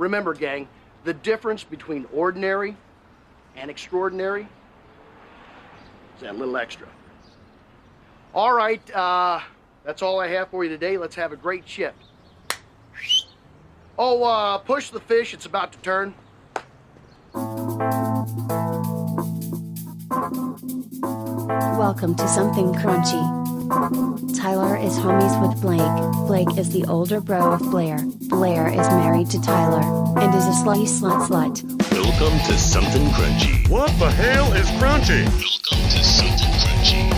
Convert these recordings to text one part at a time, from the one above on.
Remember, gang, the difference between ordinary and extraordinary is that little extra. All right, that's all I have for you today. Let's have a great chip. Oh, push the fish. It's about to turn. Welcome to Something Crunchy. Tyler is homies with Blake. Blake is the older bro of Blair. Blair is married to Tyler and is a slutty slut. Welcome to Something Crunchy. What the hell is crunchy? Welcome to Something Crunchy.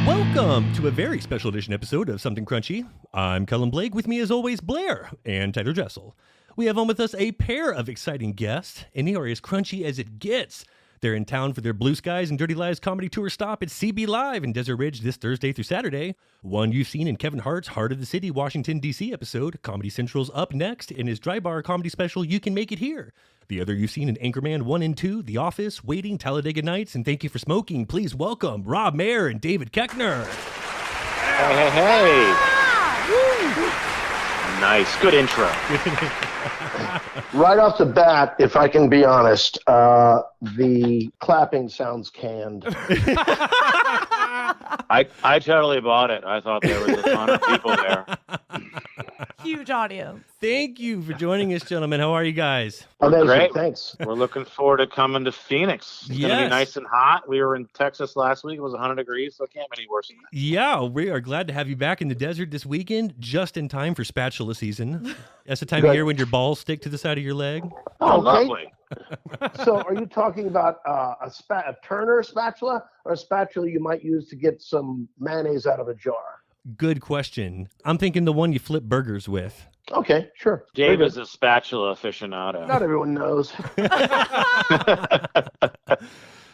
Welcome to a very special edition episode of Something Crunchy. I'm Cullen Blake. With me as always, Blair and Tyler Dressel. We have on with us a pair of exciting guests, and they are as crunchy as it gets. They're in town for their Blue Skies and Dirty Lies comedy tour stop at CB Live in Desert Ridge this Thursday through Saturday. One you've seen in Kevin Hart's Heart of the City, Washington, D.C. episode. Comedy Central's up next in his dry bar comedy special, You Can Make It Here. The other you've seen in Anchorman 1 and 2, The Office, Waiting, Talladega Nights, and Thank You for Smoking. Please welcome Rob Maher and David Koechner. Hey. Nice. Good intro. Right off the bat, if I can be honest, the clapping sounds canned. I totally bought it. I thought there was a ton of people there. Huge audience. Thank you for joining us, gentlemen. How are you guys? Amazing, Great. thanks. We're looking forward to coming to Phoenix. It's going to be nice and hot. We were in Texas last week. It was 100 degrees, so it can't be any worse than that. Yeah, we are glad to have you back in the desert this weekend, just in time for spatula season. That's the time of year when your balls stick to the side of your leg. Oh, Okay. lovely. So are you talking about a Turner spatula or a spatula you might use to get some mayonnaise out of a jar? Good question. I'm thinking the one you flip burgers with. Okay, sure. Dave Very is a spatula aficionado. Not everyone knows.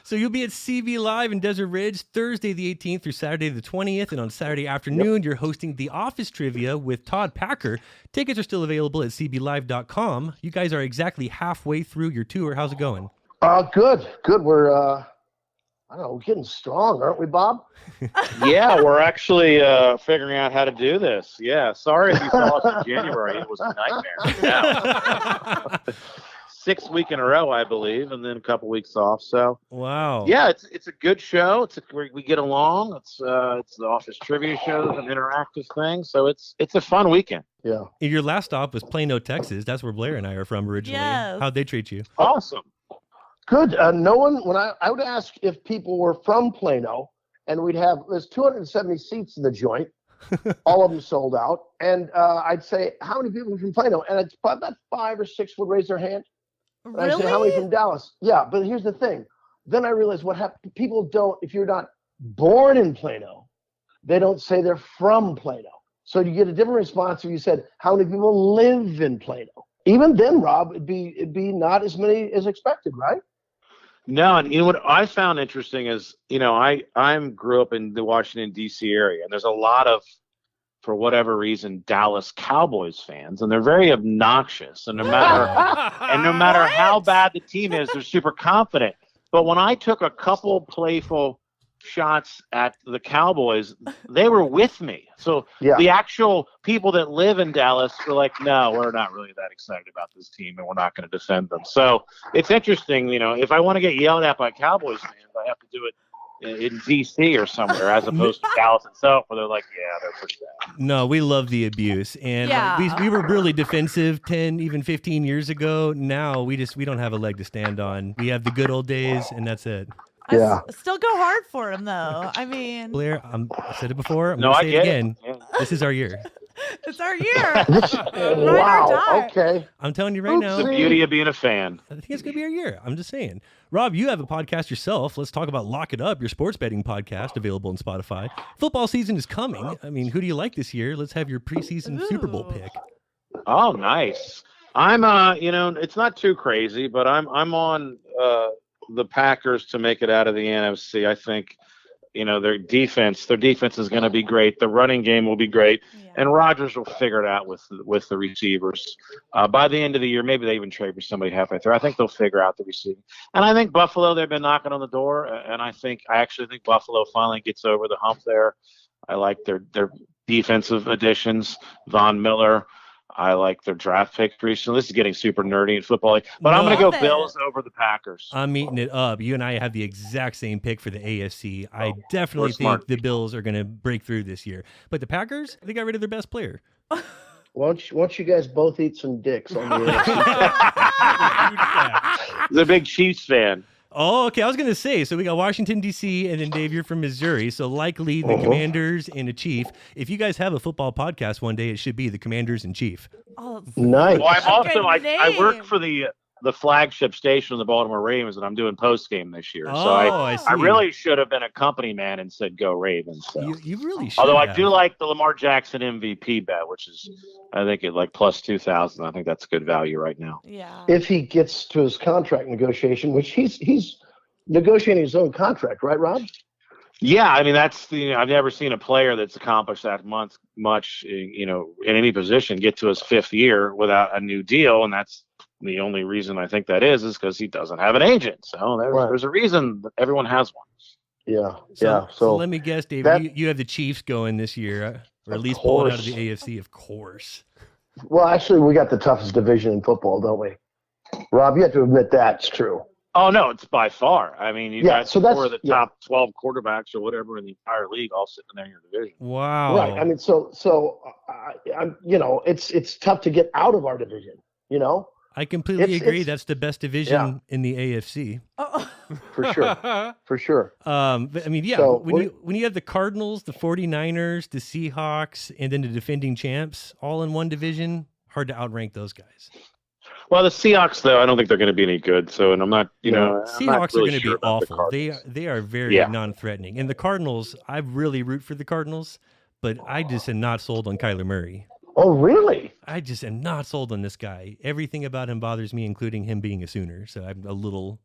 So you'll be at CB Live in Desert Ridge Thursday the 18th through Saturday the 20th. And on Saturday afternoon, you're hosting The Office Trivia with Todd Packer. Tickets are still available at cblive.com. You guys are exactly halfway through your tour. How's it going? Good. We're, I don't know, we're getting strong, aren't we, Bob? Yeah, we're actually figuring out how to do this. Yeah, sorry if you saw us in January. It was a nightmare. Yeah. 6 weeks in a row, I believe, and then a couple weeks off. So, Wow. yeah, it's a good show. We get along. It's the Office Trivia show, an interactive thing. So it's a fun weekend. Yeah. Your last stop was Plano, Texas. That's where Blair and I are from originally. Yes. How'd they treat you? Awesome. Good. No one, when I would ask if people were from Plano, and there's 270 seats in the joint, all of them sold out. And I'd say, how many people are from Plano? And it's about 5 or 6 would raise their hand. And I say, how many from Dallas? Yeah, but here's the thing. Then I realized what happened. People don't, if you're not born in Plano, they don't say they're from Plano. So you get a different response if you said, how many people live in Plano? Even then, Rob, it'd be not as many as expected, right? No, and you know what I found interesting is, I grew up in the Washington, D.C. area, and there's a lot of, for whatever reason, Dallas Cowboys fans, and they're very obnoxious. And no matter how bad the team is, they're super confident. But when I took a couple playful shots at the Cowboys, they were with me. So the actual people that live in Dallas were like, no, we're not really that excited about this team, and we're not going to defend them. So it's interesting, if I want to get yelled at by Cowboys fans, I have to do it in D.C. or somewhere, as opposed to Dallas itself, where they're like, yeah, they're pretty bad. No, we love the abuse. And we were really defensive 10, even 15 years ago. Now we don't have a leg to stand on. We have the good old days, and that's it. Yeah. Still go hard for him, though. I mean, Blair, I said it before. I'm No, going I to say get it again. it. This is our year. it's our year. Wow. Okay. I'm telling you right now. The beauty of being a fan. I think it's going to be our year. I'm just saying. Rob, you have a podcast yourself. Let's talk about Lock It Up, your sports betting podcast available on Spotify. Football season is coming. I mean, who do you like this year? Let's have your preseason Super Bowl pick. Oh, nice. I'm, it's not too crazy, but I'm on the Packers to make it out of the NFC. I think, their defense is going to be great. The running game will be great. Yeah. And Rodgers will figure it out with the receivers. By the end of the year, maybe they even trade for somebody halfway through. I think they'll figure out the receiving. And I think Buffalo, they've been knocking on the door. And I actually think Buffalo finally gets over the hump there. I like their defensive additions. Von Miller. I like their draft picks recently. This is getting super nerdy in football, but I'm going to go Love it. Bills over the Packers. I'm eating it up. You and I have the exact same pick for the AFC. I definitely we're smart think the Bills are going to break through this year. But the Packers, they got rid of their best player. Why don't you guys both eat some dicks on the AFC? He's a big Chiefs fan. Oh, okay. I was going to say, so we got Washington, D.C., and then Dave, you're from Missouri. So likely the Commanders and a Chief. If you guys have a football podcast one day, it should be the Commanders and Chief. Oh, Nice. Well, I'm also Good I work name. for the flagship station of the Baltimore Ravens, and I'm doing post game this year. Oh, So I see. I really should have been a company man and said go Ravens. So. You really should. Although I have. do like the Lamar Jackson MVP bet, which is I think at like plus 2,000. I think that's good value right now. yeah. If he gets to his contract negotiation, which he's negotiating his own contract, right, Rob? Yeah, I mean I've never seen a player that's accomplished that much in any position get to his 5th year without a new deal, and that's the only reason I think that is because he doesn't have an agent. So there's a reason that everyone has one. Yeah, So, So let me guess, Dave, that- you have the Chiefs going this year, or at Of least pulling out of course. the AFC, of course. well, actually, we got the toughest division in football, don't we? Rob, you have to admit that's true. Oh no, it's by far. I mean, you Yeah, got so 4 of the that's- top 12 quarterbacks or whatever in the entire league all sitting there in your division. Wow. Right. I mean, it's tough to get out of our division. You know, I completely agree. it's- That's the best division in the AFC. Oh, for sure, for sure. But, I mean, yeah, So when you have the Cardinals, the 49ers, the Seahawks, and then the defending champs all in one division, hard to outrank those guys. Well, the Seahawks, though, I don't think they're going to be any good. So, and I'm not, I'm not Seahawks really are going to sure be about the awful. Cardinals. They are very Yeah. non-threatening. And the Cardinals, I really root for the Cardinals, but I just am not sold on Kyler Murray. Oh, really? I just am not sold on this guy. Everything about him bothers me, including him being a Sooner. So I'm a little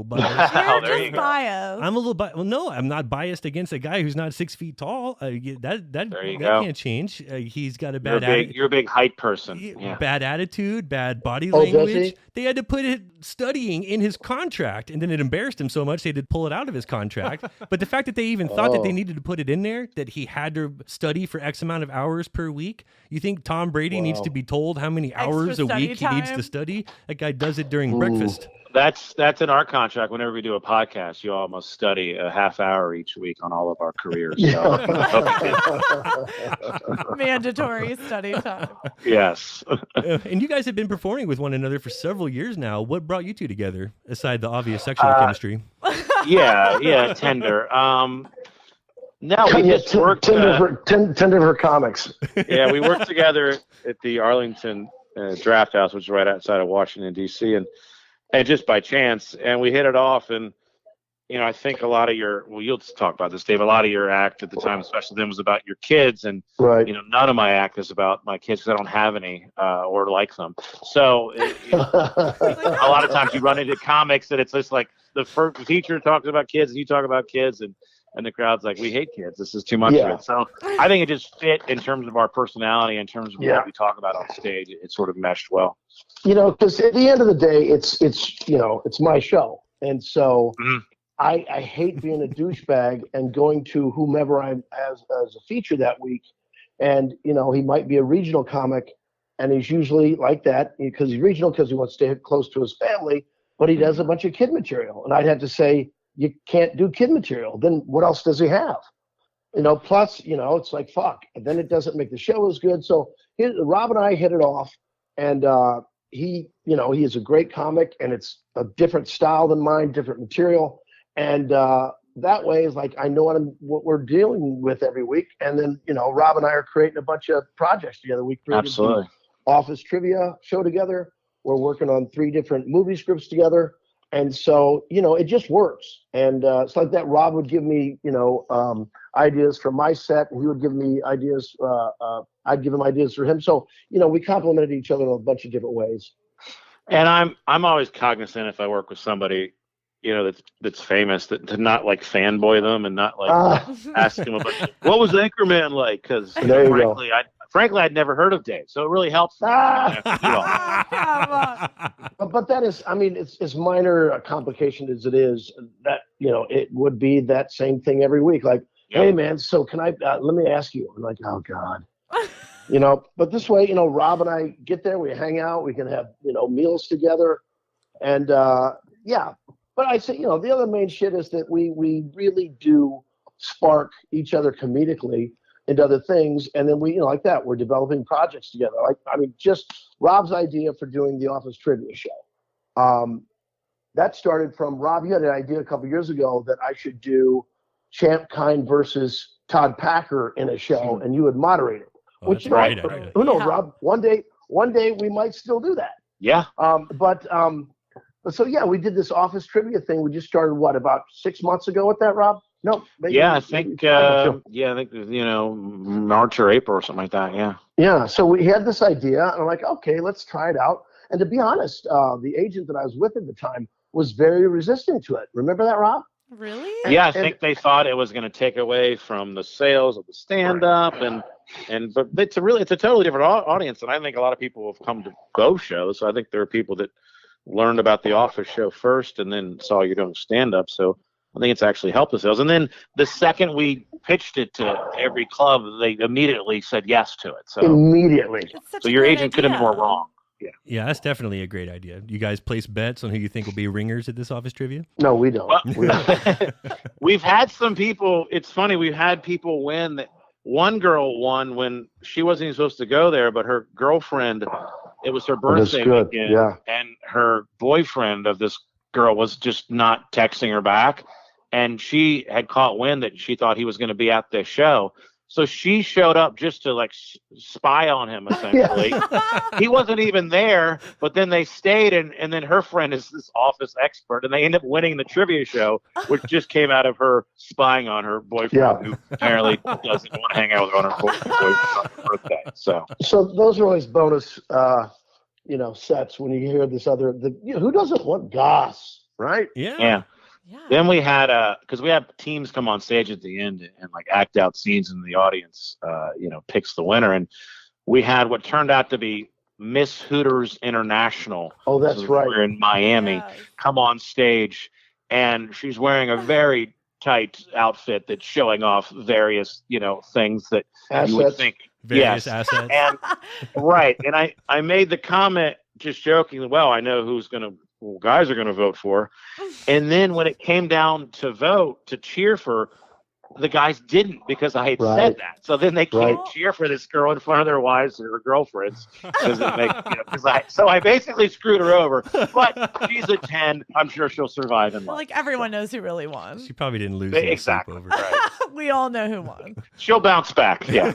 biased. you're there you just go. biased. I'm a little biased. Well, no, I'm not biased against a guy who's not 6 feet tall. There you That go. can't change. He's got a You're bad you're a big height person. Yeah. bad attitude, bad body Oh, does language. he? They had to put it studying in his contract, and then it embarrassed him so much they had to pull it out of his contract. But the fact that they even thought that they Oh. needed to put it in there, that he had to study for X amount of hours per week, you think Tom Brady needs Wow. to be told how many Extra hours a study week he needs to time? study? That guy does it during breakfast. That's in our contract. Whenever we do a podcast, you all must study a half hour each week on all of our careers. So, Mandatory study time. yes. And you guys have been performing with one another for several years now. What brought you two together, aside the obvious sexual chemistry? yeah, tender. No, we Yeah, just worked. Tender for comics. Yeah, we worked together at the Arlington Draft House, which is right outside of Washington D.C. and just by chance, and we hit it off. And I think a lot of you'll talk about this, Dave. A lot of your act at the time, especially then, was about your kids, and Right. none of my act is about my kids because I don't have any or like them. So a lot of times you run into comics that it's just like the teacher talks about kids and you talk about kids, and the crowd's like, we hate kids. This is too much Yeah. of it. So I think it just fit in terms of our personality, in terms of Yeah. what we talk about on stage. It sort of meshed well. Because at the end of the day, it's my show, and so Mhm. I hate being a douchebag and going to whomever I'm as a feature that week, and he might be a regional comic, and he's usually like that because he's regional because he wants to stay close to his family, but he does a bunch of kid material, and I'd have to say you can't do kid material. Then what else does he have? Plus it's like fuck, and then it doesn't make the show as good. So Rob and I hit it off, and he is a great comic, and it's a different style than mine, different material, and that way is like I know what we're dealing with every week, and then Rob and I are creating a bunch of projects together. We created Absolutely. the Office Trivia show together. We're working on 3 different movie scripts together, and so it just works. And it's like that. Rob would give me ideas for my set, and he would give me ideas. I'd give him ideas for him. So we complemented each other in a bunch of different ways. And I'm always cognizant if I work with somebody, that's famous, to not like fanboy them and not like ask them about what was Anchorman like, because There you go. frankly I'd never heard of Dave, so it really helps. But that is, it's as minor a complication as it is that it would be that same thing every week. Like hey man, so can I, let me ask you. I'm like, oh God. But this way, Rob and I get there, we hang out, we can have, meals together. And yeah, but I say, the other main shit is that we really do spark each other comedically into other things. And then we, like that, we're developing projects together. Just Rob's idea for doing the Office Trivia Show. That started from Rob. You had an idea a couple years ago that I should do Champ Kind versus Todd Packer in a show, and you would moderate it. Oh, Which, right. Who knows, Rob? One day we might still do that. Yeah. So yeah, we did this Office Trivia thing. We just started about 6 months ago with that, Rob? No. I think March or April or something like that. Yeah. Yeah. So we had this idea, and I'm like, okay, let's try it out. And to be honest, the agent that I was with at the time was very resistant to it. Remember that, Rob? Really? Yeah, I think they thought it was going to take away from the sales of the stand-up, but it's a totally different audience, and I think a lot of people have come to both shows. So I think there are people that learned about the Office show first and then saw you doing stand-up. So I think it's actually helped the sales. And then the second we pitched it to every club, they immediately said yes to it. So immediately. So your agent couldn't be more wrong. Yeah, that's definitely a great idea. You guys place bets on who you think will be ringers at this Office Trivia? No, we don't. We've had some people. It's funny. We've had people win. That one girl won when she wasn't even supposed to go there, but her girlfriend. It was her birthday weekend, and her boyfriend of this girl was just not texting her back, and she had caught wind that she thought he was going to be at the show. So she showed up just to spy on him, essentially. He wasn't even there, but then they stayed, and then her friend is this Office expert, and they end up winning the trivia show, which just came out of her spying on her boyfriend, who apparently doesn't want to hang out with her on her birthday. So those are always bonus, sets when you hear this other. Who doesn't want goss, right? Yeah. Then we had because we have teams come on stage at the end and act out scenes, and the audience picks the winner, and we had what turned out to be Miss Hooters International. Oh, that's right. We're in Miami. Yes. Come on stage, and she's wearing a very tight outfit that's showing off various things that you would think various assets. And right, and I made the comment just jokingly. Well, I know who's guys are going to vote for. And then when it came down to vote, to cheer for, the guys didn't, because I had said that. So then they can't cheer for this girl in front of their wives or girlfriends. So I basically screwed her over. But she's a 10. I'm sure she'll survive in life. Everyone knows who really won. She probably didn't lose exactly. Over. Right. We all know who won. She'll bounce back. Yeah.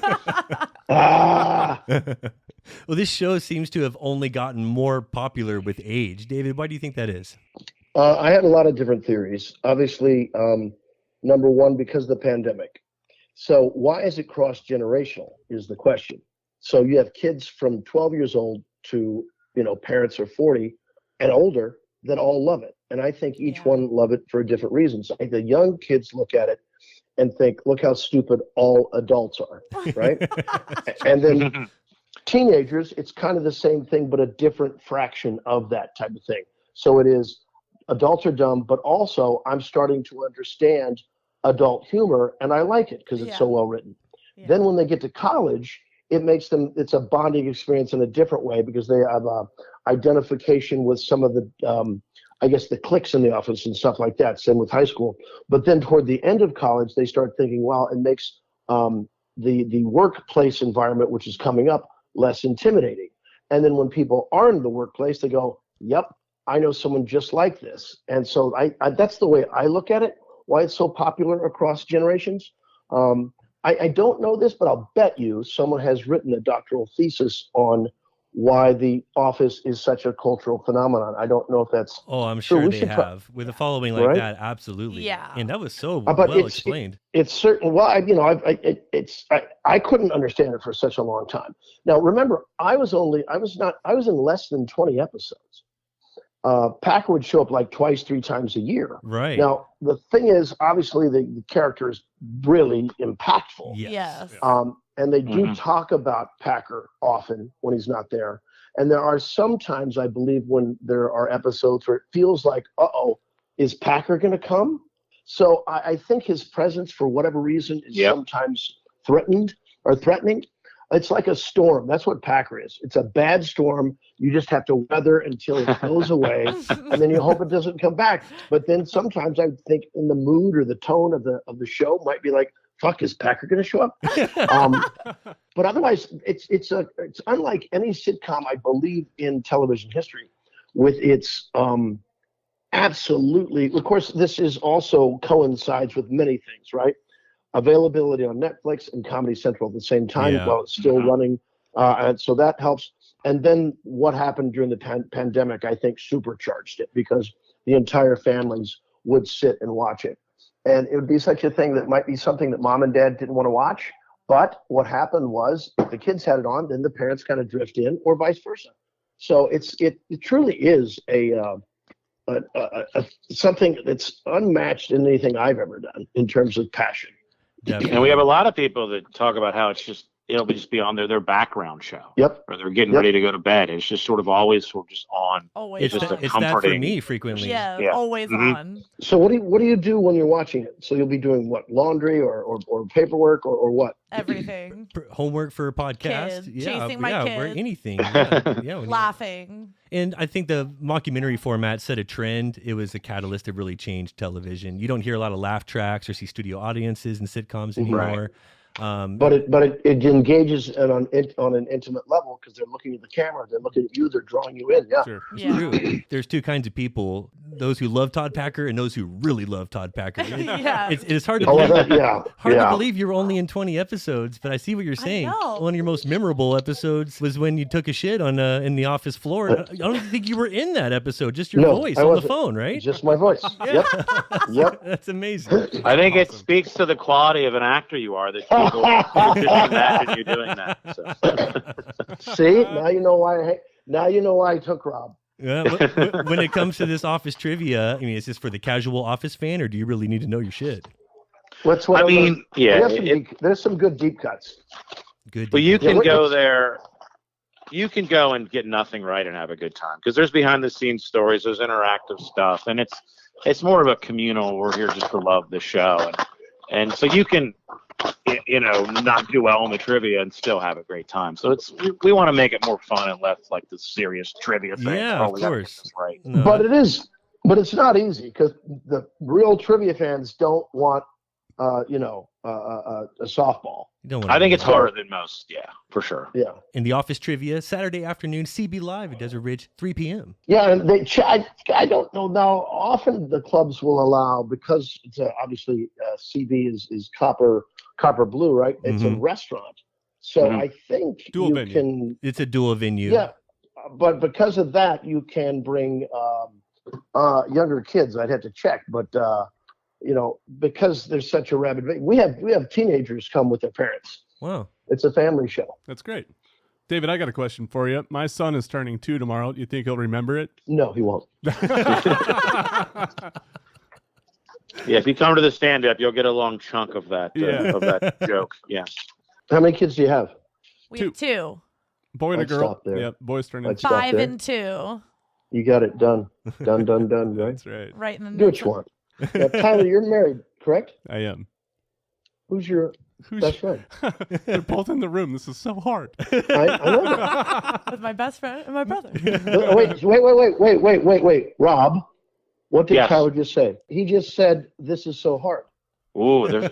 Well, this show seems to have only gotten more popular with age. David, why do you think that is? I had a lot of different theories. Obviously, number one, because of the pandemic. So why is it cross-generational is the question. So you have kids from 12 years old to, parents are 40 and older that all love it. And I think each one love it for different reasons. I think the young kids look at it and think, look how stupid all adults are, right? And then teenagers, it's kind of the same thing, but a different fraction of that type of thing. So it is adults are dumb, but also I'm starting to understand adult humor, and I like it because it's so well written. Then when they get to college, it's a bonding experience in a different way, because they have identification with some of the, the cliques in the office and stuff like that. Same with high school. But then toward the end of college, they start thinking, well, it makes the workplace environment, which is coming up, less intimidating. And then when people are in the workplace, they go, yep, I know someone just like this. And so I that's the way I look at it, why it's so popular across generations. I don't know this, but I'll bet you someone has written a doctoral thesis on why The Office is such a cultural phenomenon. I don't know if that's I'm sure they have. With a following like that, absolutely. Yeah. And that was so but well explained. It's certain. Well, I couldn't understand it for such a long time. Now, remember, I was in less than 20 episodes. Packer would show up like twice, 3 times a year. Right. Now, the thing is, obviously, the character is really impactful. Yes. And they do talk about Packer often when he's not there. And there are some times, I believe, when there are episodes where it feels like, is Packer going to come? So I think his presence, for whatever reason, is sometimes threatening. It's like a storm. That's what Packer is. It's a bad storm. You just have to weather until it goes away, and then you hope it doesn't come back. But then sometimes I think in the mood or the tone of the show might be like, "Fuck, is Packer going to show up?" But otherwise, it's unlike any sitcom I believe in television history, with its absolutely. Of course, this is also coincides with many things, right? Availability on Netflix and Comedy Central at the same time while it's still running. And so that helps. And then what happened during the pandemic, I think, supercharged it because the entire families would sit and watch it. And it would be such a thing that might be something that mom and dad didn't want to watch. But what happened was if the kids had it on, then the parents kind of drift in or vice versa. So it truly is something that's unmatched in anything I've ever done in terms of passion. Definitely. And we have a lot of people that talk about how it'll just be on their background show. Yep. Or they're getting ready to go to bed. It's just sort of always just on. Always It's on. that for me frequently. Yeah, always on. So what do you do when you're watching it? So you'll be doing what? Laundry or paperwork or what? Everything. Homework for a podcast. Kids, chasing my Or kids. anything. Laughing. And I think the mockumentary format set a trend. It was a catalyst that really changed television. You don't hear a lot of laugh tracks or see studio audiences in sitcoms anymore. But it engages on an intimate level because they're looking at the camera, they're looking at you, they're drawing you in. Yeah, sure. True. There's two kinds of people: those who love Todd Packer and those who really love Todd Packer. It's hard to believe. To believe you were only in 20 episodes, but I see what you're saying. One of your most memorable episodes was when you took a shit on in the office floor. I don't even think you were in that episode. Just your voice on the phone, right? Just my voice. Yep. That's amazing. I think it speaks to the quality of an actor you are that people just imagine you doing that. So. See, now you know why I took Rob. When it comes to this office trivia, I mean, is this for the casual office fan, or do you really need to know your shit? There's some good deep cuts. But you can go there. You can go and get nothing right and have a good time because there's behind the scenes stories, there's interactive stuff, and it's more of a communal. We're here just to love the show, and so you can, not do well on the trivia and still have a great time. So we want to make it more fun and less like the serious trivia thing. Yeah, of course. Right. No. But it's not easy because the real trivia fans don't want, a softball. I think it's harder than most. Yeah, for sure. Yeah. In the office trivia, Saturday afternoon, CB Live at Desert Ridge, 3 p.m. Yeah, and I don't know now. Often the clubs will allow, because it's obviously CB is copper blue, right? It's a restaurant, so I think dual venue. It's a dual venue. Yeah, but because of that, you can bring younger kids. I'd have to check, but because there's such a rabid, we have teenagers come with their parents. Wow, it's a family show. That's great. David, I got a question for you. My son is turning 2 tomorrow. Do you think he'll remember it? No, he won't. Yeah, if you come to the stand-up, you'll get a long chunk of that joke. Yeah. How many kids do you have? We have 2. Boy and a girl. Stop there. Yeah, boys turning 5 and 2. You got it done. Done, right? That's right. Right in the Do what you want. Now, Tyler, you're married, correct? I am. Who's your best friend? They're both in the room. This is so hard. I know that. With my best friend and my brother. Wait. Rob, what did Yes. Tyler just say? He just said, this is so hard. Ooh,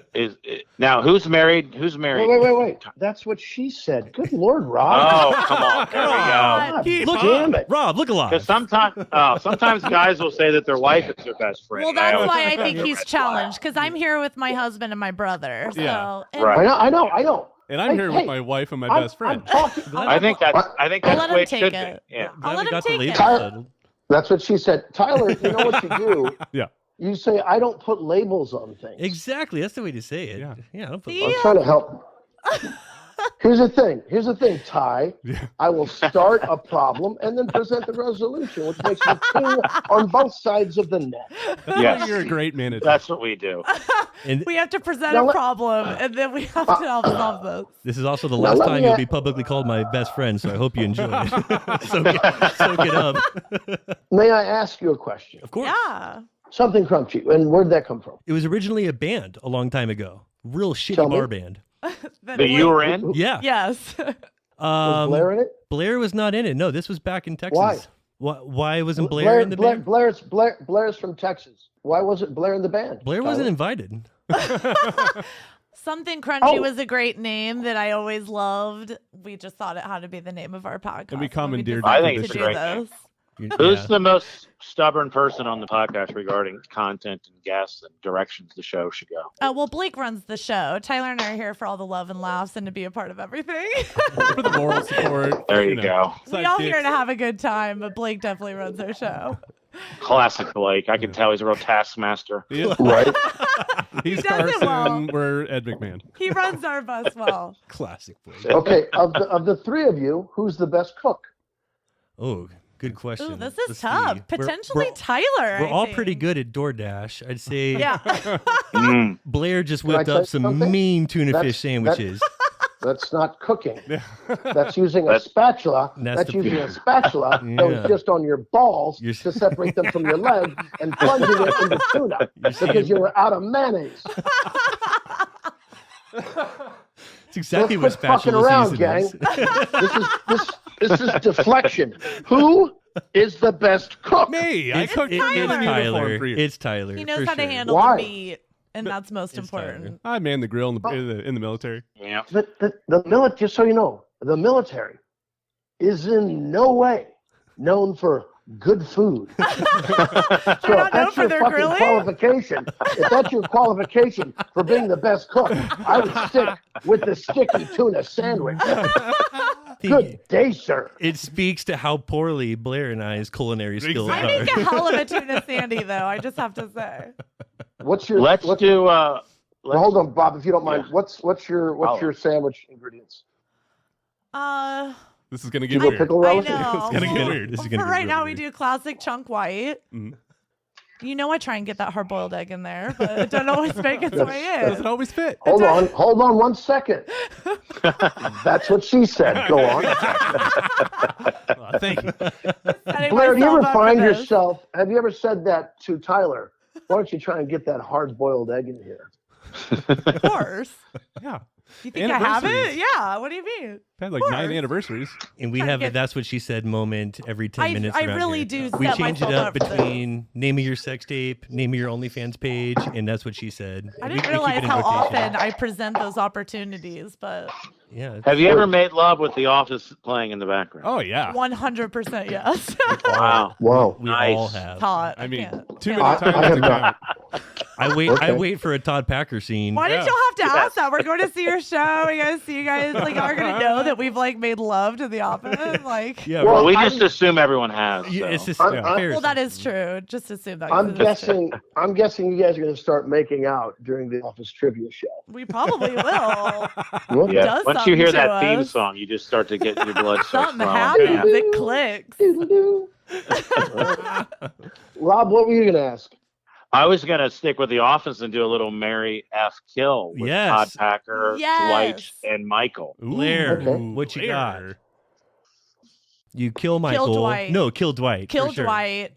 now who's married? Who's married? Wait. That's what she said. Good Lord, Rob. Oh, come on. There we go. Look, Damn it. Rob, look alive. Because sometimes guys will say that their wife is their best friend. Well, that's why I think he's challenged, because I'm here with my husband and my brother. So, Yeah. Right. I know. And I'm here with my wife and my best friend. I think that's I'll the let way him it take should it. be. Yeah. I'll let him got the take label it. settled. That's what she said. Tyler, you know what you do? Yeah. You say, I don't put labels on things. Exactly. That's the way to say it. Yeah. I don't put I'm trying to help. Here's the thing, Ty. Yeah. I will start a problem and then present the resolution, which makes me two on both sides of the net. Yes. You're a great manager. That's what we do. And We have to present a problem, and then we have to help solve this. this is also the last let time me you'll be publicly called my best friend, so I hope you enjoy it. Soak it up. May I ask you a question? Of course. Yeah. Something Crunchy. And where'd that come from? It was originally a band a long time ago. Real shitty Tell me. bar band. That you were in? Yeah. Yes. Was Blair in it? Blair was not in it. No, this was back in Texas. Why? Why wasn't Blair in the band? Blair's from Texas. Why wasn't Blair in the band? Blair wasn't invited. Something Crunchy was a great name that I always loved. We just thought it had to be the name of our podcast. And we commandeered I it think for it's this a show. great name. Yeah. Who's the most stubborn person on the podcast regarding content and guests and directions the show should go? Well, Blake runs the show. Tyler and I are here for all the love and laughs and to be a part of everything. For the moral support. There you go. We all here to have a good time, but Blake definitely runs our show. Classic Blake. I can tell he's a real taskmaster. Yeah. Right. He's does it Carson. well. We're Ed McMahon. He runs our bus well. Classic Blake. Okay, of the three of you, who's the best cook? Oh, good question. Ooh, this is Let's tough. see. Potentially We're Tyler. We're I all think. pretty good at DoorDash. I'd say Yeah. Blair just Can I whipped tell up you some something? mean tuna That's- fish sandwiches. That's not cooking. That's using a spatula. That's using a spatula that Yeah. was just on your balls You're- to separate them from your leg and plunging it into tuna because you were out of mayonnaise. It's exactly what Let's quit fucking spatulas around, use gang. in this. This is deflection. Who is the best cook? Me. I It's, cooked it- in it's uniform Tyler. for you. It's Tyler. He knows for how to sure. handle Why? the meat, and that's most It's Tyler. important. I man the grill in the military. Yeah. The military, just so you know, the military is in no way known for good food. So They're not known for their grilling? qualification, if that's your qualification for being the best cook, I would stick with the sticky tuna sandwich. Good day, sir. It speaks to how poorly Blair and I's culinary skills I are. make a hell of a tuna sandy, though. I just have to say. What's your Let's do. well, hold on, Bob, if you don't mind. Yeah. What's your sandwich ingredients? This is gonna Do you get go weird. pickle I relish? know. It's gonna get weird. This is For gonna get right real now, we weird. do classic chunk white. Mhm. You know, I try and get that hard-boiled egg in there, but it doesn't always make its way Doesn't in. always fit. Hold on 1 second. That's what she said. Go on. Thank you. Setting Blair, do you myself ever up for find this. yourself, have you ever said that to Tyler? Why don't you try and get that hard-boiled egg in here? Of course. Yeah. You think I have it? Anniversaries. Yeah. What do you mean? Had like Of 9 course. anniversaries. And we Trying to have a get- that's what she said moment every 10 minutes. I around really here. do We set change it myself up up for this. between name of your sex tape, name of your OnlyFans page, and that's what she said. I We- didn't we keep realize it in how rotation. often I present those opportunities, but Yeah. Have you ever made love with The Office playing in the background? Oh yeah. 100% yes. Wow. Whoa. We Nice. all have. Todd. I mean, can't- too can't- many times I to have not. count. I wait Okay. wait for a Todd Packer scene. Why did Yeah. y'all have to Yes. ask that? We're going to see your show. We gotta see you guys. Like, are gonna know that we've like made love to The Office. Like, Yeah, Well, Well, we I'm- just assume everyone has. yeah, so. it's just I'm- fair well, that is assumption. true. Just assume that. I'm 'cause it's true. guessing you guys are going to start making out during the Office trivia show. We probably will. What? Yeah. does Once you hear something that to theme us. song, you just start to get your blood starts Something flowing. happens. Yeah. It clicks. Doo-doo-doo. Rob, what were you going to ask? I was gonna stick with The Office and do a little Mary F. Kill with Yes. Todd Packer, Yes. Dwight, and Michael. Blair, Okay. what you Blair. got? You kill Michael. Dwight. No, kill Dwight. Kill for sure. Dwight.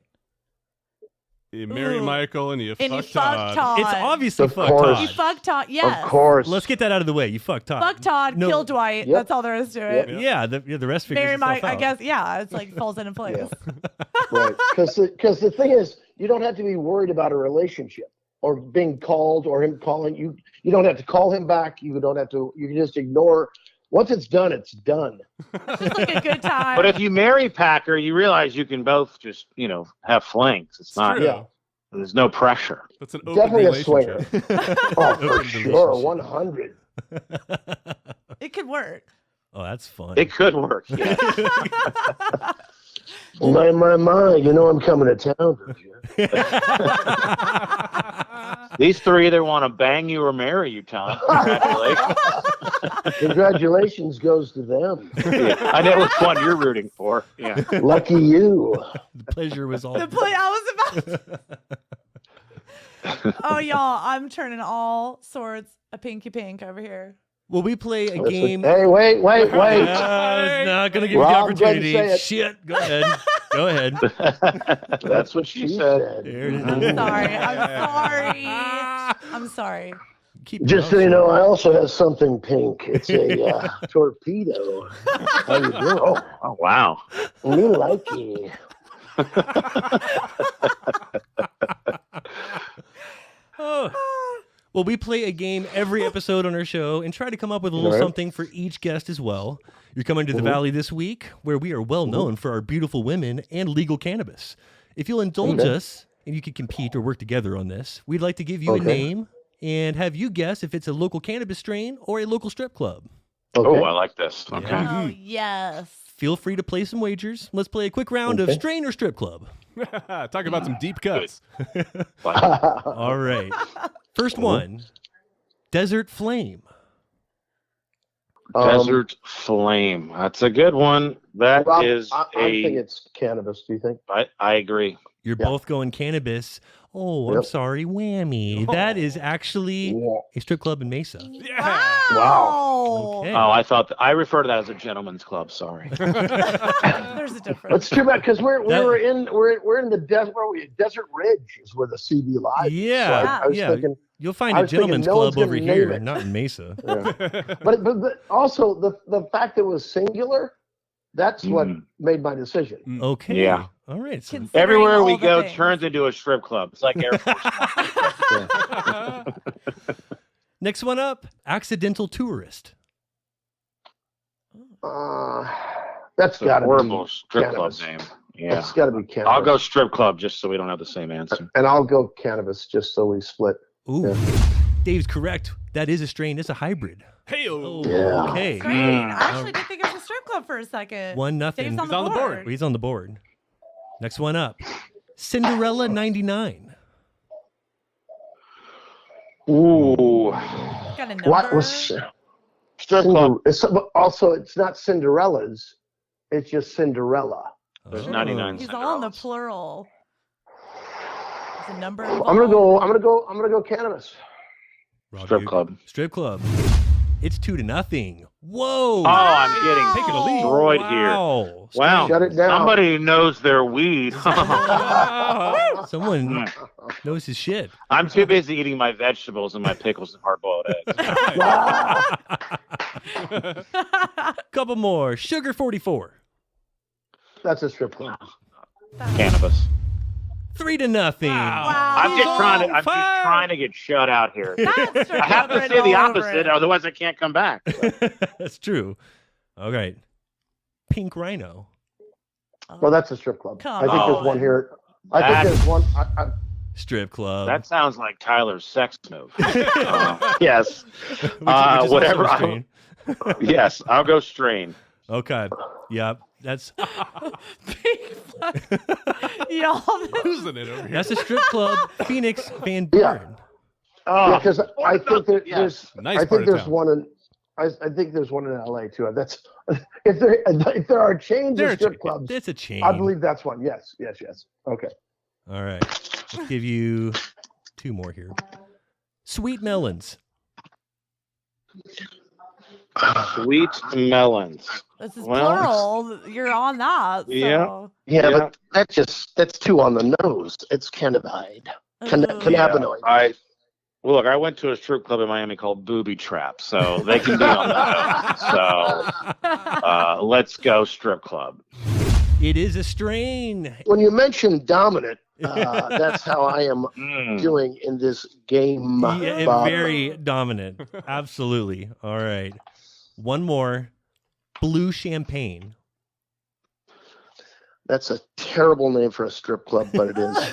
You marry Ooh. Michael and you And you fuck fuck Todd. Todd. It's obviously Of fuck course. Todd. You fuck Todd. Yes. Of course. Let's get that out of the way. You fuck Todd. Fuck Todd. No. Kill Dwight. Yep. That's all there is to it. Yep. Yeah, the rest figures Marry itself Mike. I out. guess. Yeah. It's like falls into place. Right. Because the thing is, you don't have to be worried about a relationship or being called or him calling you. You don't have to call him back. You don't have to. You can just ignore. Once it's done, it's done. Just like a good time. But if you marry Packer, you realize you can both just, have flings. It's not. True. Yeah. There's no pressure. That's an open Definitely a relationship. swinger. Oh, for Open sure. relationship. 100. it could work. Oh, that's fun. It could work. Yeah. My. You know I'm coming to town. Don't you? These three either want to bang you or marry you, Tom. Congratulations. Congratulations goes to them. Yeah, I know which one you're rooting for. Yeah. Lucky you. The pleasure was all. The play I was about. Oh, y'all! I'm turning all sorts of pinky pink over here. Well, we play a Listen, game. Hey, wait. It's not gonna give you the Rob, go ahead and opportunity. say it. Shit. Go ahead. Go ahead. That's what she said. There it is. I'm sorry. I'm sorry. Keep your Just mouth so you shut. know, I also have something pink. It's a torpedo. How you doing? Oh, wow. Me like it. Oh. Well, we play a game every episode on our show and try to come up with a little Right. something for each guest as well. You're coming to the Valley this week, where we are well known for our beautiful women and legal cannabis. If you'll indulge us, and you can compete or work together on this, we'd like to give you a name and have you guess if it's a local cannabis strain or a local strip club. Oh, I like this. Okay. Yeah. Oh, yes. Feel free to play some wagers. Let's play a quick round of strain or strip club. Talk about some deep cuts. All right. First one, Desert Flame. Desert Flame. That's a good one. That Rob, is I think it's cannabis. Do you think? I agree. You're both going cannabis. Oh, I'm Yep. sorry, whammy. That is actually a strip club in Mesa. Wow. Okay. Oh, I refer to that as a gentleman's club. Sorry. There's a difference. It's too bad because we're in the desert. Where are we? Desert Ridge is where the CD live. Yeah, So I was yeah. thinking, You'll find I a was thinking gentleman's no one's club over gonna name here, it. not in Mesa. but also the fact that it was singular, that's what made my decision. Okay. Yeah. All right. So Considering Everywhere all we the go things. turns into a strip club. It's like Air Force One. next one up, Accidental Tourist. That's It's a got to horrible be strip club cannabis. name. Yeah. It's got to be cannabis. I'll go strip club just so we don't have the same answer. And I'll go cannabis just so we split. Ooh. Yeah. Dave's correct. That is a strain. It's a hybrid. Hey, Oh, Yeah. okay. Great. I actually did think it was a strip club for a second. 1-0. Dave's on He's on the the board. board. He's on the board. Next one up, Cinderella 99. Ooh. Got a number. What was Strip club. it's not Cinderella's. It's just Cinderella. There's Oh. 99 He's all in the Cinderellas. plural. There's a number. I'm gonna go cannabis. Rob, Strip you- club. Strip club. It's 2-0. Whoa. Oh, I'm getting Taking a lead. destroyed here. Wow. Wow. Shut it down. Somebody knows their weed. Someone knows his shit. I'm too busy eating my vegetables and my pickles and hard-boiled eggs. Couple more. Sugar 44. That's a strip club. Cannabis. 3-0. Wow. I'm just on trying fire. to get shut out here. That's strip I have club to say written the all over opposite, it. otherwise I can't come back. That's true. All right. Pink Rhino. Well, that's a strip club. Come I think on. there's one here. I think That's- there's one. Strip club. That sounds like Tyler's sex move. Yes. Which is also whatever. a strain. Yes, I'll go strain. Okay. Yep. That's Y'all. Losing it over here. a strip club. Phoenix Van Yeah. Buren. Oh, Because I think that there's. Nice I part think of there's town. one in. I think there's one in LA too. That's if there are chains There of are strip cha- clubs. That's a chain. I believe that's one. Yes. Okay. All right. Let's give you 2 more here. Sweet Melons. sweet melons. This is Well, plural. You're on that. So. Yeah. Yeah, Yeah. but that's too on the nose. It's cannabinoid. Ooh. Cannabinoid. Well, look, I went to a strip club in Miami called Booby Trap, so they can be on the nose. So let's go strip club. It is a strain. When you mention dominant, that's how I am Mm. doing in this game. Yeah, Bob. very dominant. Absolutely. All right. One more. Blue Champagne. That's a terrible name for a strip club, but it is.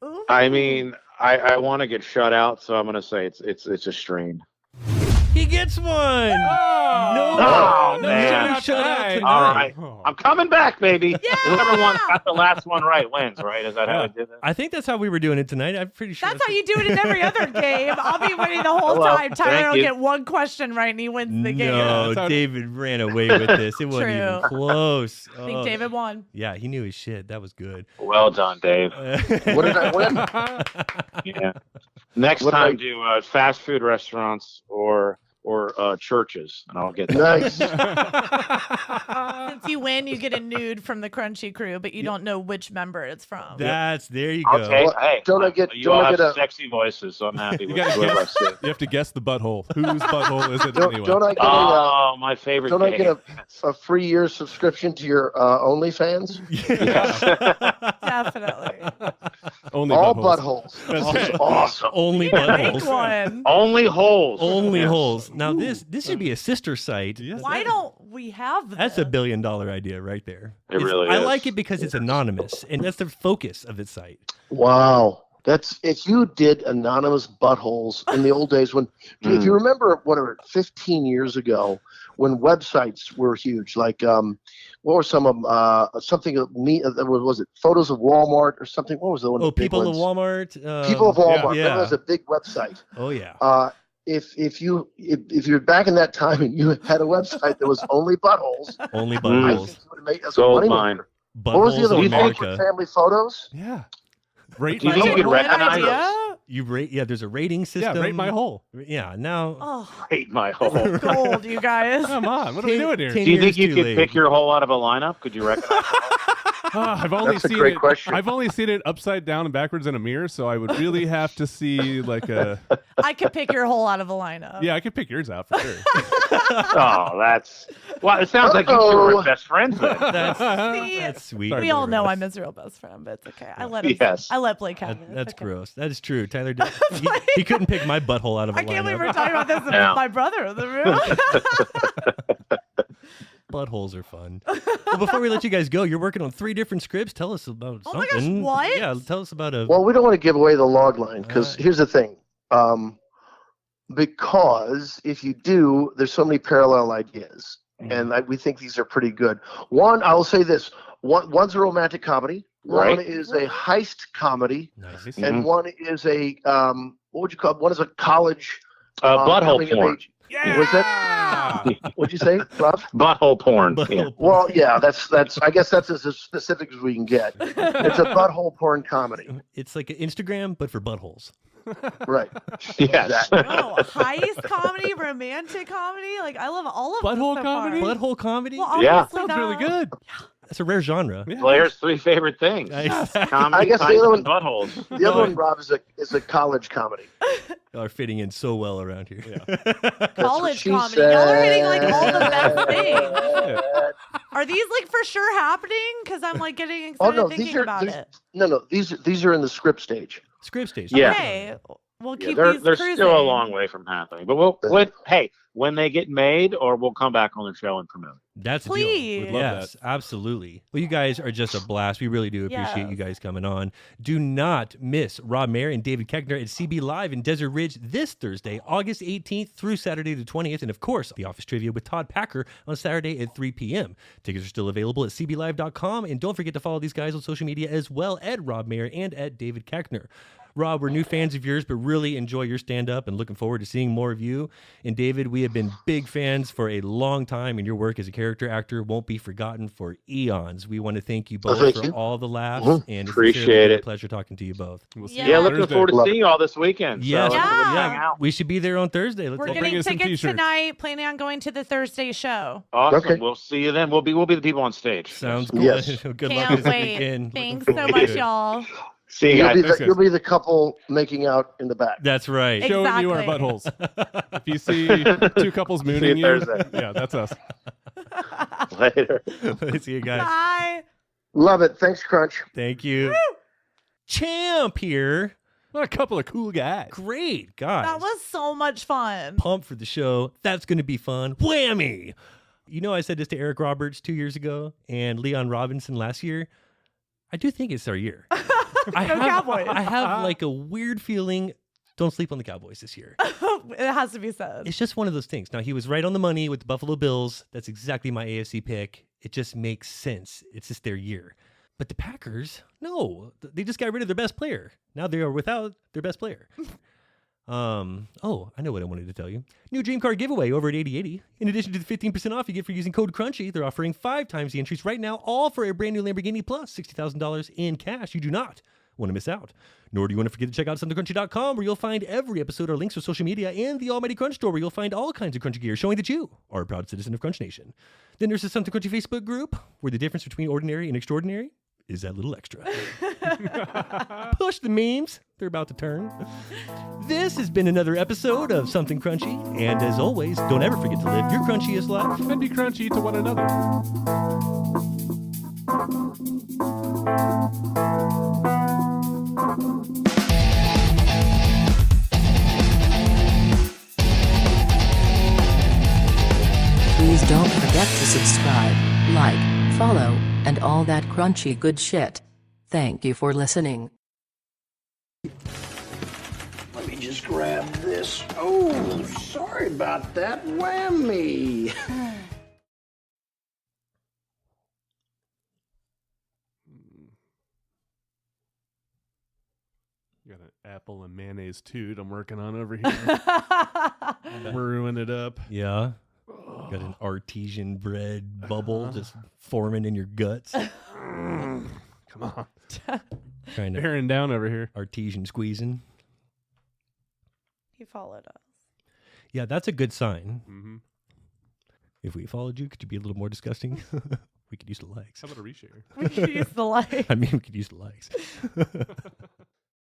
Ooh. I mean, I want to get shut out, so I'm going to say it's a strain. He gets one. No, Oh, no man. shut out tonight. All right. I'm coming back, baby. Yeah. Whoever got the last one right wins, right? Is that how I did that? I think that's how we were doing it tonight. I'm pretty sure. That's how you do it in every other game. I'll be waiting the whole Well, time. Tyler thank will you. get one question right and he wins the game. No, That's how- David ran away with this. It wasn't even True. close. I think David won. Yeah, he knew his shit. That was good. Well done, Dave. What did I win? Yeah. Next What did time, I- do fast food restaurants or or churches, and I'll get that. Nice. Since you win, you get a nude from the Crunchy crew, but you don't know which member it's from. There you I'll go. take, hey, Don't I get- you don't all I have get a- sexy voices, so I'm happy with gotta whoever I guess. see. You have to guess the butthole. Whose butthole is it anyway? Don't I get Oh, my favorite don't I game. get a free year subscription to your OnlyFans? Definitely. Only All buttholes. buttholes. That's This is right. awesome. Only Make buttholes. one. Only holes. Only Yes. holes. Now this should be a sister site. Yes, Why don't we have this? That's $1 billion idea right there. It really I is. like it because it's anonymous, and that's the focus of its site. Wow. That's if you did anonymous buttholes in the old days when if you remember whatever 15 years ago when websites were huge, like what were some of them? Something was it photos of Walmart or something? What was the one? Oh, of the big People of ones? Walmart. People of Walmart. Yeah. That was a big website. Oh yeah. If you're back in that time and you had a website that was only buttholes, Only I buttholes. think you would have made us Gold money mine. maker. What was the Buttholes other of one? America. Family photos. Yeah. Rate Do you my think you hole. could One recognize idea? You rate. Yeah, there's a rating system. Yeah, rate my hole. Yeah. Now. Oh, Hate my hole. gold, you guys. Come on, what are we doing here? Ten Do you think years you too could late. pick your hole out of a lineup? Could you recognize? I've only That's a seen great it. question. I've only seen it upside down and backwards in a mirror, so I would really have to see like a. I could pick your hole out of a lineup. Yeah, I could pick yours out for sure. Oh, that's. Well, it sounds like you two are best friends then. That's sweet. Sorry, We all know Ross. I'm his real best friend, but it's okay. I let him. Yes. I let Blake have it. That's Okay. gross. That is true. Tyler, he couldn't pick my butthole out of a I can't believe lineup. we're talking about this with Yeah. my brother in the room. Buttholes are fun. Well, before we let you guys go, you're working on 3 different scripts. Tell us about Oh my something. gosh, what? Yeah, tell us about a. Well, we don't want to give away the log line because Alright. here's the thing. Because if you do, there's so many parallel ideas, and we think these are pretty good. One, I will say this: one's a romantic comedy. Right. One is a heist comedy, Nice. and one is a what would you call it? One is a college butthole coming of porn. age. Was that? What'd you say, Rob? Butthole porn. Butthole Yeah. porn. Well, yeah, that's. I guess that's as specific as we can get. It's a butthole porn comedy, It's like an Instagram, but for buttholes. right? Yes. Exactly. No, heist comedy, romantic comedy. Like I love all of them Butthole so comedy? Far. Butthole comedy? Well, Yeah. obviously Sounds really good. That's a rare genre. Yeah. Blair's 3 favorite things. Nice. Comedy, I guess the heist, other and buttholes. The other one, Rob, is a college comedy. Y'all are fitting in so well around here. College she comedy. Y'all are hitting like said. all the best things. Are these like for sure happening? Because I'm like getting excited thinking about it. No. These are in the script stage. Script stage. Yeah. Okay, we'll Yeah, keep they're these they're cruising. still a long way from happening, but when they get made, or we'll come back on the show and promote. That's Please. a deal. We'd love Yes, absolutely. Well, you guys are just a blast. We really do appreciate you Yes. guys coming on. Do not miss Rob Maher and David Koechner at CB Live in Desert Ridge this Thursday, August 18th through Saturday the 20th. And of course, the Office Trivia with Todd Packer on Saturday at 3 p.m. Tickets are still available at cblive.com. And don't forget to follow these guys on social media as well at Rob Maher and at David Koechner. Rob, we're new fans of yours, but really enjoy your stand-up and looking forward to seeing more of you. And David, we have been big fans for a long time, and your work as a character actor won't be forgotten for eons. We want to thank you both thank for you. all the laughs, Mhm. and it's Appreciate sincerely been it. a pleasure talking to you both. We'll see Yeah. you Yeah, on looking Thursday. forward to Love seeing you all this weekend. Yes, So Yeah. let's hang out. We should be there on Thursday. We're Let's getting bring us some tickets t-shirts. tonight. Planning on going to the Thursday show. Awesome. Okay. We'll see you then. We'll be the people on stage. Sounds good. Yes. Good luck Can't this wait. weekend. Thanks Looking so forward much, to it. y'all. See you guys. You'll be the couple making out in the back. That's right. Showing you our Exactly. buttholes. If you see 2 couples See you mooning you, Thursday. yeah, that's us. Later. See you guys. Bye. Love it. Thanks, Crunch. Thank you. Champ here. What a couple of cool guys. Great, guys. That was so much fun. Pumped for the show. That's going to be fun. Whammy. You know, I said this to Eric Roberts 2 years ago and Leon Robinson last year. I do think it's our year. Cowboys. I have like a weird feeling. Don't sleep on the Cowboys this year. It has to be said. It's just one of those things. Now, he was right on the money with the Buffalo Bills. That's exactly my AFC pick. It just makes sense. It's just their year. But the Packers, no. They just got rid of their best player. Now they are without their best player. I know what I wanted to tell you. New Dream Car giveaway over at 8080. In addition to the 15% off you get for using code CRUNCHY, they're offering 5 times the entries right now, all for a brand new Lamborghini plus $60,000 in cash. You do not want to miss out. Nor do you want to forget to check out SomethingCrunchy.com, where you'll find every episode, our links to social media, and the Almighty Crunch Store, where you'll find all kinds of crunchy gear showing that you are a proud citizen of Crunch Nation. Then there's the Something Crunchy Facebook group, where the difference between ordinary and extraordinary is that little extra. Push the memes. They're about to turn. This has been another episode of Something Crunchy. And as always, don't ever forget to live your crunchiest life. And be crunchy to one another. Please don't forget to subscribe, like, follow, and all that crunchy good shit. Thank you for listening. Let me just grab this. Oh, sorry about that. Whammy. Got an apple and mayonnaise toot I'm working on over here. Brewing it up. Yeah. Got an artesian bread bubble just forming in your guts. Come on. Trying to Bearing down over here. artesian squeezing. He followed us. Yeah, that's a good sign. Mm-hmm. If we followed you, could you be a little more disgusting? We could use the likes. How about a reshare? We could use the light. I mean, we could use the likes.